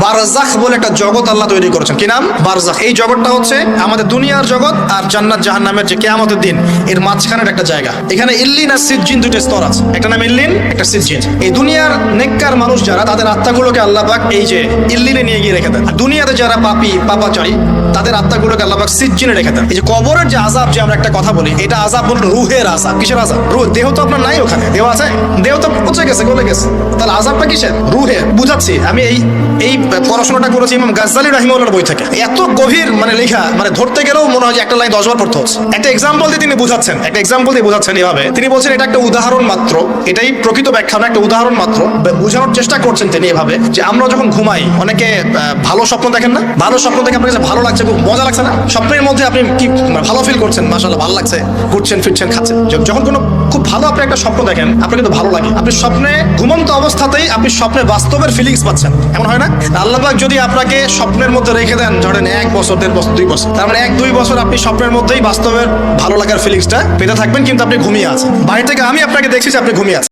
বারজাখ বলে একটা জগৎ আল্লাহ তৈরি করেছেন। কি নাম? বারজাখ। এই জগৎটা হচ্ছে আমাদের দুনিয়ার জগৎ আর জান্নাত জাহান্নামের যে কিয়ামতের দিন এর মাঝখানের একটা জায়গা। এখানে ইল্লিন আর সিজ্জিন দুটো স্তর আছে, একটা নাম ইল্লিন, একটা সিজ্জিন। এই দুনিয়ার নেককার মানুষ যারা, তাদের আত্মাগুলোকে আল্লাহ পাক এই যে ইল্লিনে নিয়ে গিয়ে রেখে দেন। আর দুনিয়াতে যারা পাপী পাপাচারী তাদের আত্মাগুলোকে আল্লাহ পাক সিজ্জিনে রেখে দেন। এই যে কবরের যে আযাব, যে আমরা একটা কথা বলি, এটা আযাব বলতে রুহের আযাব। কিসের আযাব? রুহ। দেহ তো আপনার নাই ওখানে, দেহ আছে? দেহ তো পচে গেছে, গলে গেছে। তাহলে আযাবটা কিসের? রুহের। বুঝাচ্ছি, আমি এই পড়াশোনাটা করেছি ইমাম গাজ্জালী রাহিমাহুল্লাহর বই থেকে। এত গভীর লেখা, ধরতে গেলেও মনে হয় যে একটা লাইন 10 বার পড়তে হচ্ছে। একটা এক্সাম্পল দিয়ে তিনি বুঝাচ্ছেন, এভাবে তিনি বলছেন এটা একটা উদাহরণ মাত্র, এটাই প্রকৃত ব্যাখ্যা না, একটা উদাহরণ মাত্র। বোঝানোর চেষ্টা করছেন তিনি এভাবে যে আমরা যখন ঘুমাই, অনেকে ভালো স্বপ্ন দেখেন না? ভালো স্বপ্ন দেখে আপনার কাছে ভালো লাগছে, খুব মজা লাগছে না? স্বপ্নের মধ্যে আপনি কি ভালো ফিল করছেন? মাশাআল্লাহ ভালো লাগছে, ঘুরছেন ফিরছেন খাচ্ছেন। যখন কোনো খুব ভালো আপনি একটা স্বপ্ন দেখেন, আপনার কিন্তু ভালো লাগে। আপনি স্বপ্নে ঘুমন্ত অবস্থাতেই আপনি স্বপ্নে বাস্তবের ফিলিংস পাচ্ছেন, এমন হয় না? আল্লাহ পাক যদি আপনাকে স্বপ্নের মধ্যে রেখে দেন, ধরেন 1 বছর 1.5 বছর 2 বছর, তার মানে 1-2 বছর আপনি স্বপ্নের মধ্যেই বাস্তবের ভালো লাগার ফিলিংসটা পেতে থাকবেন, কিন্তু আপনি ঘুমিয়ে আছেন। বাইরে থেকে আমি আপনাকে দেখছি যে আপনি ঘুমিয়ে আছেন।